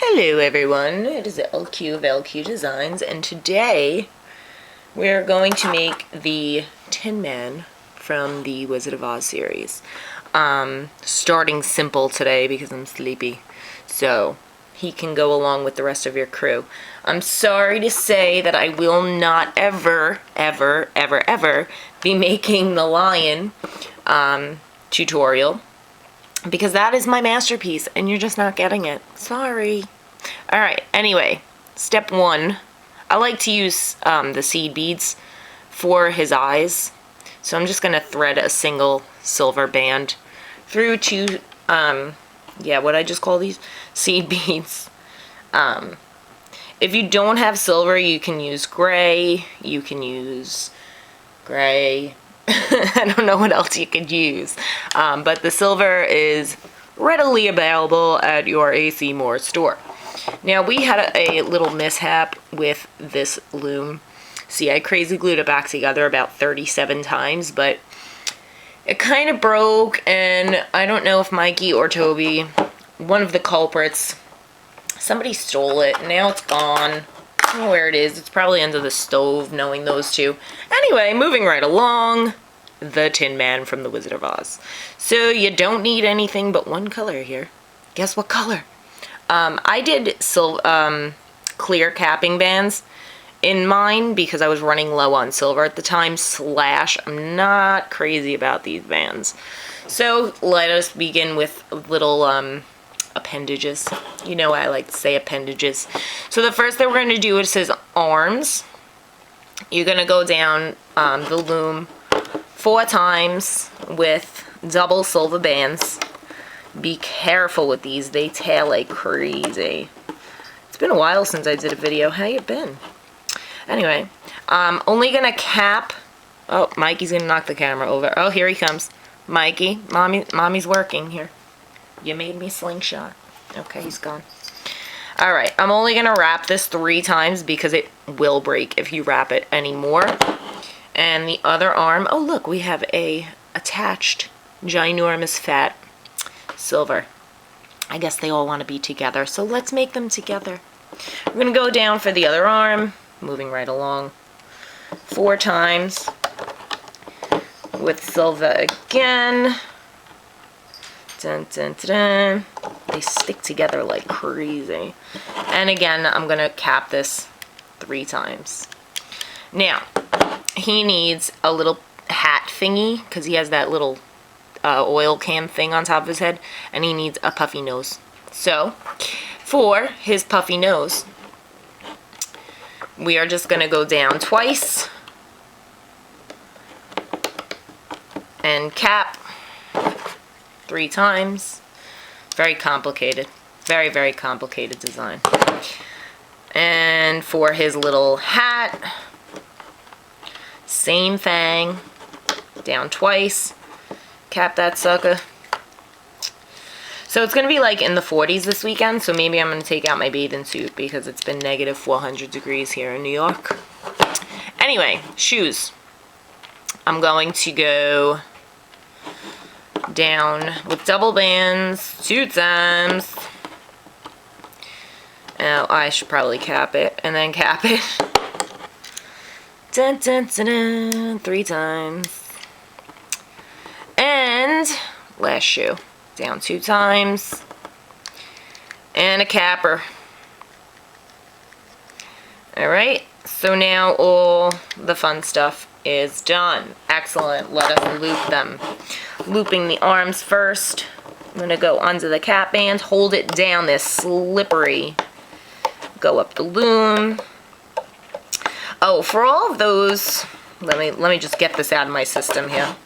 Hello everyone, it is LQ of LQ Designs, and today we're going to make the Tinman from the Wizard of Oz series. Starting simple today because I'm sleepy, so he can go along with the rest of your crew. I'm sorry to say that I will not ever be making the lion tutorial, because that is my masterpiece and you're just not getting it. Sorry. Alright, anyway, step one. I like to use the seed beads for his eyes. So I'm just going to thread a single silver band through two, what I just call these? Seed beads. If you don't have silver, you can use gray. You can use gray. I don't know what else you could use, but the silver is readily available at your AC Moore store. Now, we had a little mishap with this loom. See, I crazy glued it back together about 37 times, but it kind of broke, and I don't know if Mikey or Toby, one of the culprits, somebody stole it. Now it's gone. I don't know where it is. It's probably under the stove, knowing those two. Anyway, moving right along, the Tinman from the Wizard of Oz. So you don't need anything but one color here. Guess what color? I did clear capping bands in mine because I was running low on silver at the time, / I'm not crazy about these bands. So let us begin with little appendages. You know I like to say appendages. So the first thing we're going to do is his arms. You're going to go down the loom 4 times with double silver bands. Be careful with these. They tail like crazy. It's been a while since I did a video. How you been? Anyway, only going to cap. Oh, Mikey's going to knock the camera over. Oh, here he comes. Mikey, mommy's working here. You made me slingshot. Okay, he's gone. Alright, I'm only going to wrap this 3 times because it will break if you wrap it anymore. And the other arm, oh look, we have a attached ginormous fat silver. I guess they all want to be together, so let's make them together. We're going to go down for the other arm, moving right along 4 times with silver again. Dun, dun, dun, dun. They stick together like crazy. And again, I'm going to cap this 3 times. Now, he needs a little hat thingy because he has that little oil can thing on top of his head, and he needs a puffy nose. So, for his puffy nose, we are just going to go down twice and cap 3 times. Very complicated. Very, very complicated design. And for his little hat, same thing. Down twice. Cap that sucker. So it's going to be like in the 40s this weekend, so maybe I'm going to take out my bathing suit because it's been negative 400 degrees here in New York. Anyway, shoes. I'm going to go down with double bands 2 times. Now, I should probably cap it and then cap it. Dun, dun, dun, dun, 3 times. And last shoe. Down 2 times. And a capper. Alright, so now all the fun stuff is done. Excellent. Let us loop them. Looping the arms first. I'm going to go under the cap band. Hold it down. They're slippery. Go up the loom. Oh, for all of those, let me just get this out of my system here.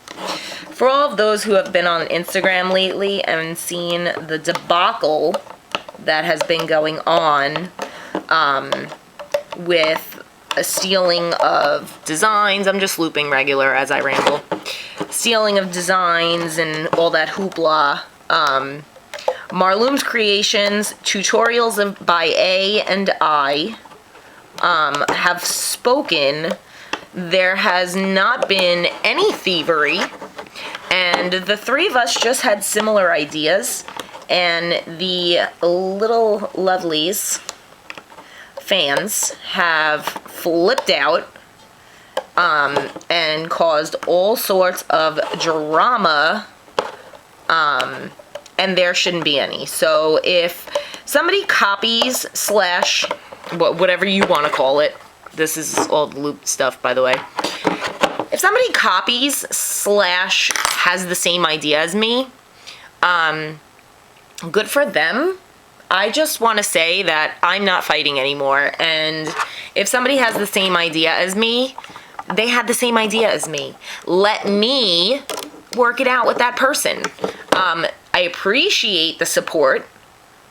For all of those who have been on Instagram lately and seen the debacle that has been going on with a stealing of designs, I'm just looping regular as I ramble, stealing of designs and all that hoopla, Marloom's Creations, tutorials by A and I, have spoken. There has not been any thievery, and the 3 of us just had similar ideas, And the little lovelies fans have flipped out and caused all sorts of drama, and there shouldn't be any. So if somebody copies slash whatever you want to call it, this is all the loop stuff, by the way. If somebody copies slash has the same idea as me, good for them. I just want to say that I'm not fighting anymore, and if somebody has the same idea as me, they had the same idea as me. Let me work it out with that person. I appreciate the support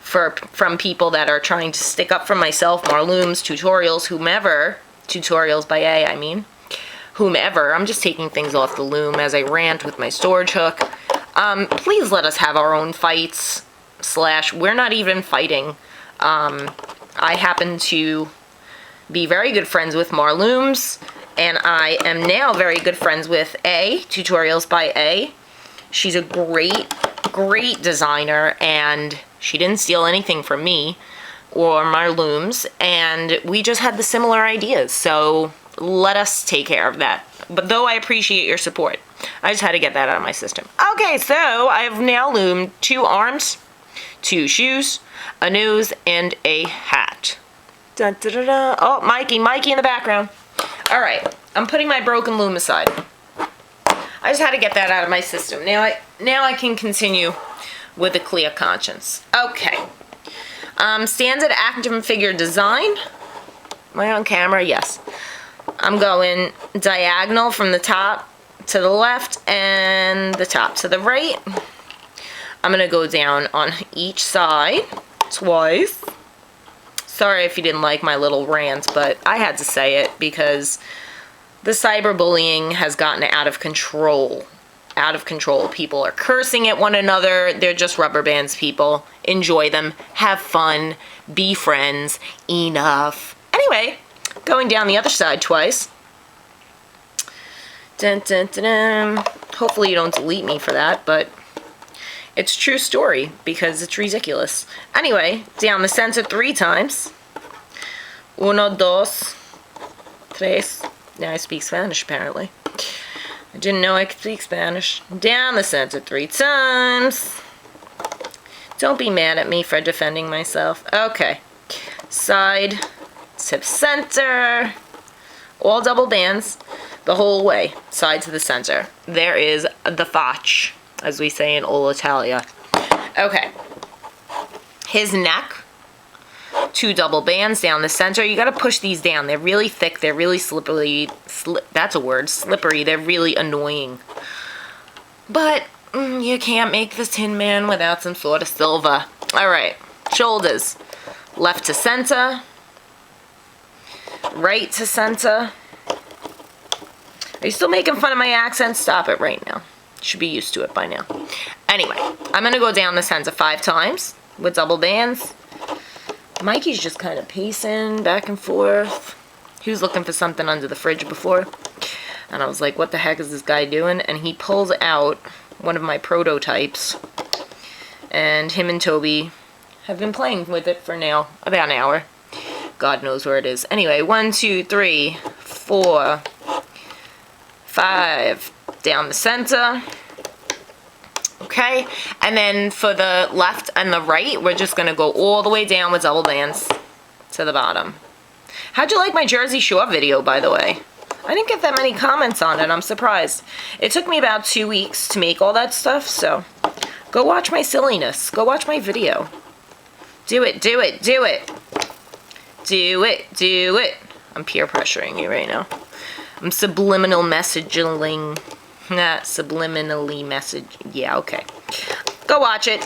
from people that are trying to stick up for myself, Marlooms, tutorials, whomever. Tutorials by A, I mean. Whomever. I'm just taking things off the loom as I rant with my storage hook. Please let us have our own fights. Slash, we're not even fighting. I happen to be very good friends with Marlooms, and I am now very good friends with A, Tutorials by A. She's a great, great designer, and she didn't steal anything from me or Marlooms, and we just had the similar ideas, so let us take care of that. But though I appreciate your support, I just had to get that out of my system. Okay, so I've now loomed 2 arms, 2 shoes, a nose, and a hat. Dun, dun, dun, dun. Oh, Mikey in the background. All right, I'm putting my broken loom aside. I just had to get that out of my system. Now I can continue with a clear conscience. Okay. Standard action figure design. Am I on camera? Yes. I'm going diagonal from the top to the left and the top to the right. I'm going to go down on each side twice. Sorry if you didn't like my little rant, but I had to say it because the cyberbullying has gotten out of control. Out of control. People are cursing at one another. They're just rubber bands, people. Enjoy them. Have fun. Be friends. Enough. Anyway, going down the other side twice. Dun, dun, dun, dun. Hopefully you don't delete me for that, but it's a true story because it's ridiculous. Anyway, down the center 3 times. 1, 2, 3. Now I speak Spanish, apparently. I didn't know I could speak Spanish. Down the center 3 times. Don't be mad at me for defending myself. Okay. Side to center. All double bands the whole way. Side to the center. There is the faccia, as we say in Old Italia. Okay. His neck. 2 double bands down the center. You gotta push these down. They're really thick. They're really slippery. That's a word. Slippery. They're really annoying. But you can't make the Tinman without some sort of silver. Alright. Shoulders. Left to center. Right to center. Are you still making fun of my accent? Stop it right now. Should be used to it by now. Anyway, I'm going to go down the center 5 times with double bands. Mikey's just kind of pacing back and forth. He was looking for something under the fridge before. And I was like, what the heck is this guy doing? And he pulls out one of my prototypes. And him and Toby have been playing with it for now about an hour. God knows where it is. Anyway, 1, 2, 3, 4, 5. Down the center. Okay, and then for the left and the right, we're just going to go all the way down with double bands to the bottom. How'd you like my Jersey Shore video, by the way? I didn't get that many comments on it. I'm surprised. It took me about 2 weeks to make all that stuff, so go watch my silliness. Go watch my video. Do it, do it, do it. Do it, do it. I'm peer pressuring you right now. I'm subliminal messaging. Nah, subliminally message. Yeah, okay. Go watch it.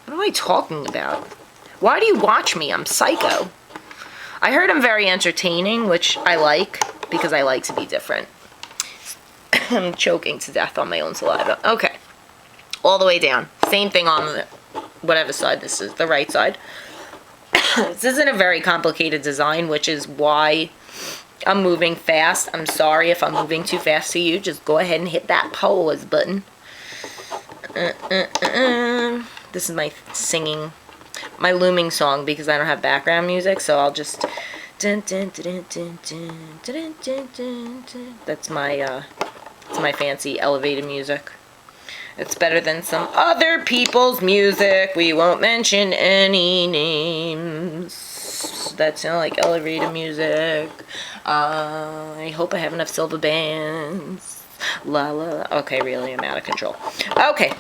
What am I talking about? Why do you watch me? I'm psycho. I heard I'm very entertaining, which I like, because I like to be different. I'm choking to death on my own saliva. Okay. All the way down. Same thing on the, whatever side this is, the right side. This isn't a very complicated design, which is why I'm moving fast. I'm sorry if I'm moving too fast to you. Just go ahead and hit that pause button. This is my singing, my looming song because I don't have background music, so I'll just. That's my fancy elevated music. It's better than some other people's music. We won't mention any names that sound like elevator music. I hope I have enough silver bands. La la. Okay, really, I'm out of control. Okay,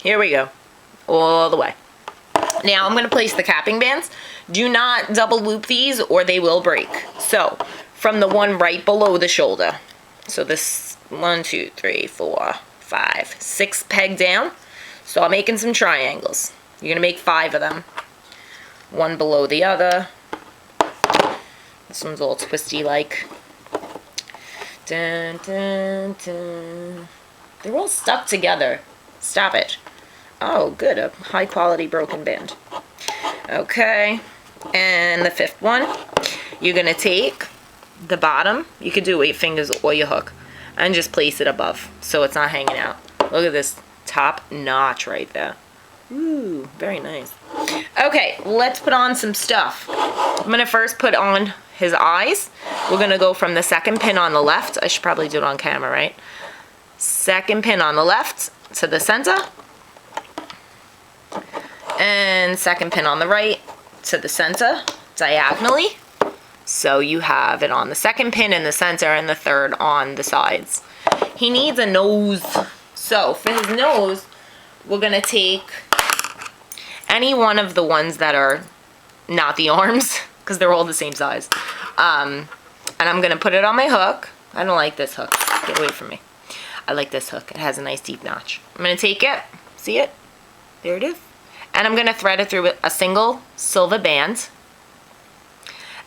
here we go. All the way. Now I'm going to place the capping bands. Do not double loop these or they will break. So, from the one right below the shoulder. So this 1, 2, 3, 4, 5, 6 peg down. So I'm making some triangles. You're going to make 5 of them. One below the other. This one's all twisty like. Dun, dun, dun. They're all stuck together. Stop it. Oh, good. A high quality broken band. Okay. And the 5th one. You're going to take the bottom. You could do 8 fingers or your hook. And just place it above so it's not hanging out. Look at this top notch right there. Ooh, very nice. Okay, let's put on some stuff. I'm going to first put on his eyes. We're going to go from the 2nd pin on the left. I should probably do it on camera, right? 2nd pin on the left to the center. And 2nd pin on the right to the center, diagonally. So you have it on the 2nd pin in the center and the 3rd on the sides. He needs a nose. So for his nose, we're going to take any one of the ones that are not the arms, because they're all the same size. And I'm going to put it on my hook. I don't like this hook. Get away from me. I like this hook. It has a nice deep notch. I'm going to take it. See it? There it is. And I'm going to thread it through a single silver band.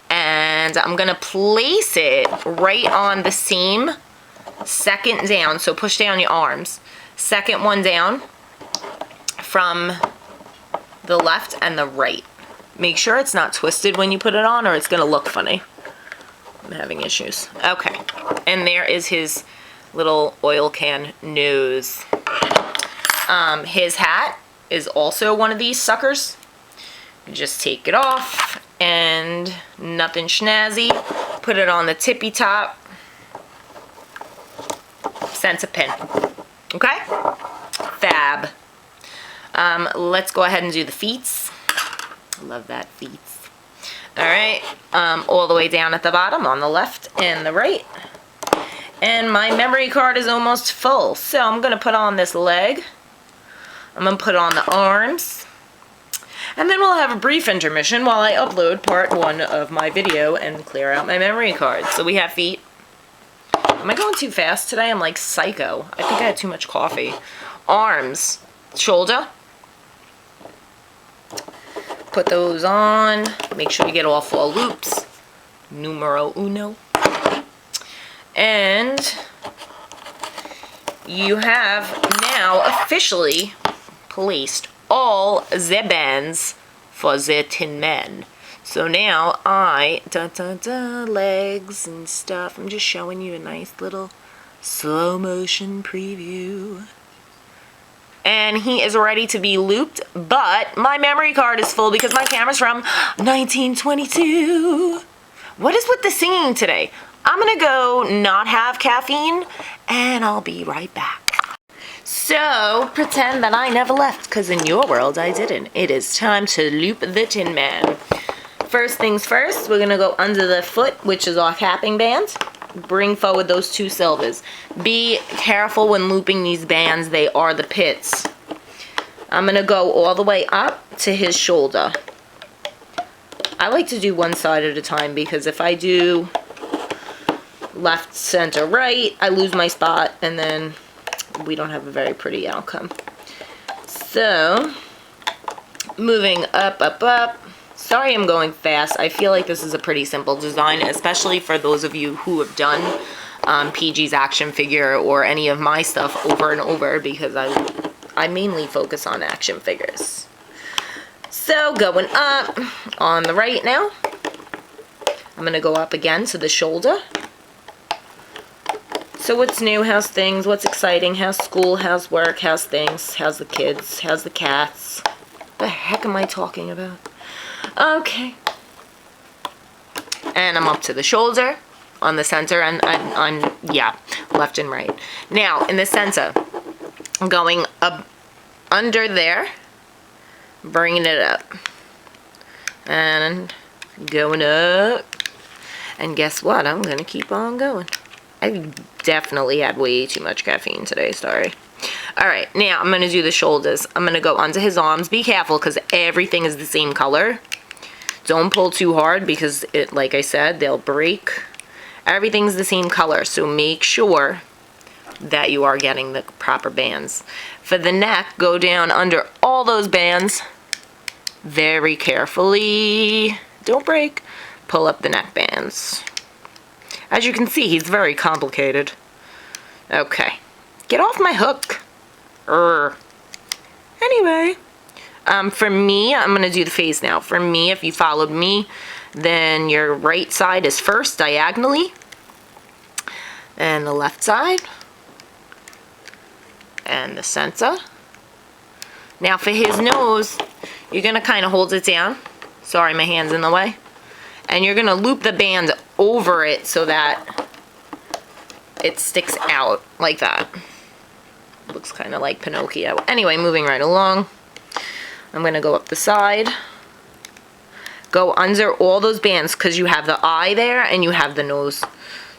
And I'm going to place it right on the seam, 2nd down. So push down your arms. 2nd one down from the left and the right. Make sure it's not twisted when you put it on or it's going to look funny. I'm having issues. Okay. And there is his little oil can nose. His hat is also one of these suckers. You just take it off and nothing snazzy. Put it on the tippy top. Center pin. Okay? Fab. Let's go ahead and do the feet. Love that feet. Alright. All the way down at the bottom on the left and the right. And my memory card is almost full. So I'm going to put on this leg. I'm going to put on the arms. And then we'll have a brief intermission while I upload part 1 of my video and clear out my memory card. So we have feet. Am I going too fast today? I'm like psycho. I think I had too much coffee. Arms. Shoulder. Put those on. Make sure you get all 4 loops. Numero uno. And you have now officially placed all the bands for the Tinman. So now legs and stuff. I'm just showing you a nice little slow motion preview. And he is ready to be looped, but my memory card is full because my camera's from 1922. What is with the singing today? I'm gonna go not have caffeine and I'll be right back. So, pretend that I never left, because in your world I didn't. It is time to loop the Tinman. First things first, we're going to go under the foot, which is our capping band. Bring forward those 2 silvers. Be careful when looping these bands, they are the pits. I'm going to go all the way up to his shoulder. I like to do one side at a time, because if I do left, center, right, I lose my spot, and then we don't have a very pretty outcome. So, moving up, up, up. Sorry I'm going fast. I feel like this is a pretty simple design, especially for those of you who have done PG's action figure or any of my stuff over and over, because I mainly focus on action figures. So, going up on the right now. I'm going to go up again to the shoulder. So what's new? How's things? What's exciting? How's school? How's work? How's things? How's the kids? How's the cats? What the heck am I talking about? Okay. And I'm up to the shoulder on the center and on, yeah, left and right. Now, in the center, I'm going up under there, bringing it up, and going up. And guess what? I'm going to keep on going. I definitely had way too much caffeine today, sorry. Alright, now I'm going to do the shoulders. I'm going to go onto his arms. Be careful because everything is the same color. Don't pull too hard because, like I said, they'll break. Everything's the same color, so make sure that you are getting the proper bands. For the neck, go down under all those bands very carefully. Don't break. Pull up the neck bands. As you can see, he's very complicated. Okay. Get off my hook. Anyway. For me, I'm going to do the face now. For me, if you followed me, then your right side is first diagonally. And the left side. And the center. Now for his nose, you're going to kind of hold it down. Sorry, my hand's in the way. And you're going to loop the band over it so that it sticks out like that. Looks kind of like Pinocchio. Anyway, moving right along. I'm going to go up the side. Go under all those bands because you have the eye there and you have the nose.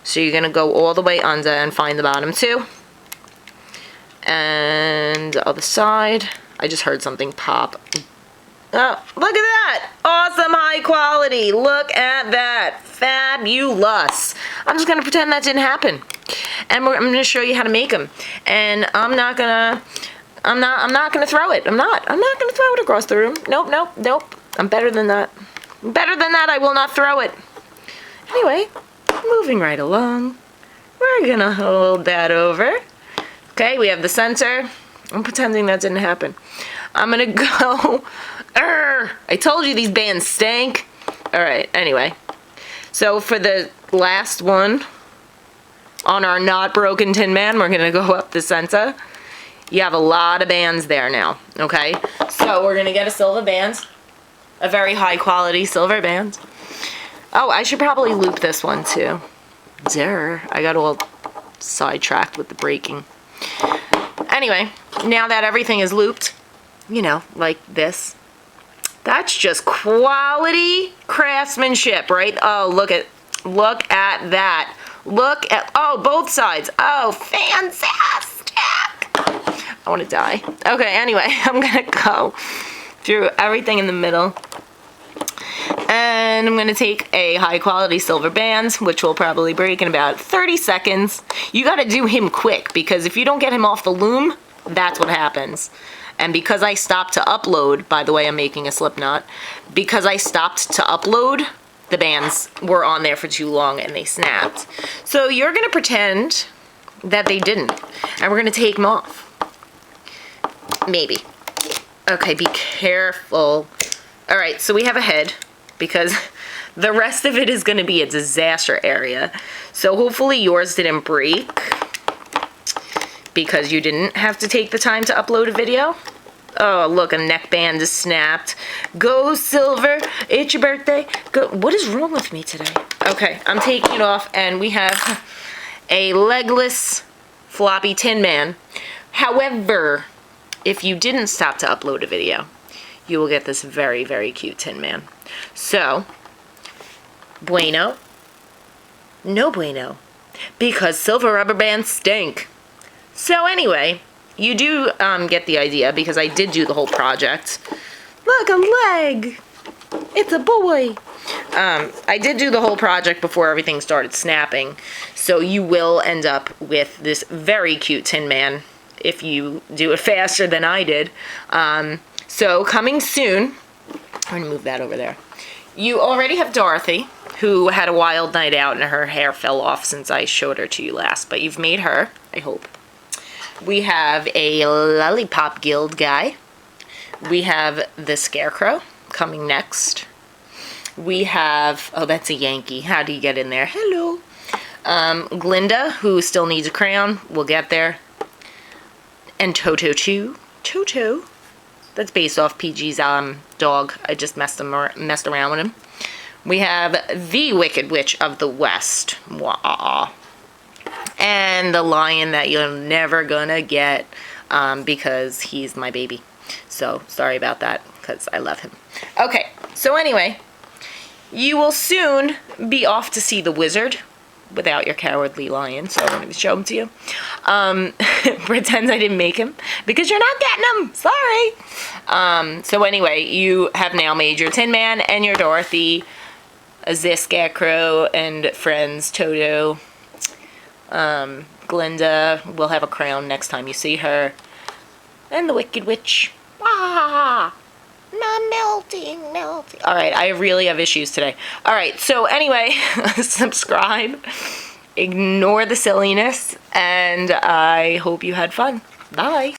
So you're going to go all the way under and find the bottom too. And the other side. I just heard something pop. Oh, look at that! Awesome high quality. Look at that. Fabulous. I'm just going to pretend that didn't happen. And I'm going to show you how to make them. And I'm not going to throw it. I'm not going to throw it across the room. Nope. I'm better than that. Better than that, I will not throw it. Anyway, moving right along. We're going to hold that over. Okay, we have the center. I'm pretending that didn't happen. I'm going to go... I told you these bands stank. Alright, anyway. So for the last one, on our not broken Tinman, we're going to go up the center. You have a lot of bands there now, okay? So we're going to get a silver band. A very high quality silver band. Oh, I should probably loop this one too. I got all sidetracked with the breaking. Anyway, now that everything is looped, you know, like this. That's just quality craftsmanship, right? Oh, look at that. Look at, oh, both sides. Oh, fantastic. I want to die. Okay, anyway, I'm going to go through everything in the middle. And I'm going to take a high quality silver band, which will probably break in about 30 seconds. You got to do him quick because if you don't get him off the loom, that's what happens. And because I stopped to upload, by the way, I'm making a slip knot. Because I stopped to upload, the bands were on there for too long and they snapped. So you're going to pretend that they didn't. And we're going to take them off. Maybe. Okay, be careful. Alright, so we have a head because the rest of it is going to be a disaster area. So hopefully yours didn't break because you didn't have to take the time to upload a video. Oh, look, a neckband is snapped. Go, Silver. It's your birthday. Go. What is wrong with me today? Okay, I'm taking it off, and we have a legless, floppy Tinman. However, if you didn't stop to upload a video, you will get this very, very cute Tinman. So, bueno, no bueno, because silver rubber bands stink. So anyway, you do get the idea because I did do the whole project. Look, a leg. It's a boy. I did do the whole project before everything started snapping. So you will end up with this very cute Tinman if you do it faster than I did. So coming soon, I'm going to move that over there. You already have Dorothy, who had a wild night out and her hair fell off since I showed her to you last. But you've made her, I hope. We have a Lollipop Guild guy. We have the Scarecrow coming next. We have, oh, that's a Yankee. How do you get in there? Hello. Glinda, who still needs a crown. We'll get there. And Toto too. Toto. That's based off PG's dog. I just messed around with him. We have the Wicked Witch of the West. Wah. And the lion that you're never gonna get because he's my baby. So sorry about that because I love him. Okay, so anyway, you will soon be off to see the wizard without your cowardly lion, so I'm going to show him to you. Pretend I didn't make him because you're not getting him. Sorry. So anyway, you have now made your Tin Man and your Dorothy, the Scarecrow and friends, Toto. Glinda will have a crown next time you see her. And the Wicked Witch. Ah! Not melting. Alright, I really have issues today. Alright, so anyway, subscribe. Ignore the silliness. And I hope you had fun. Bye.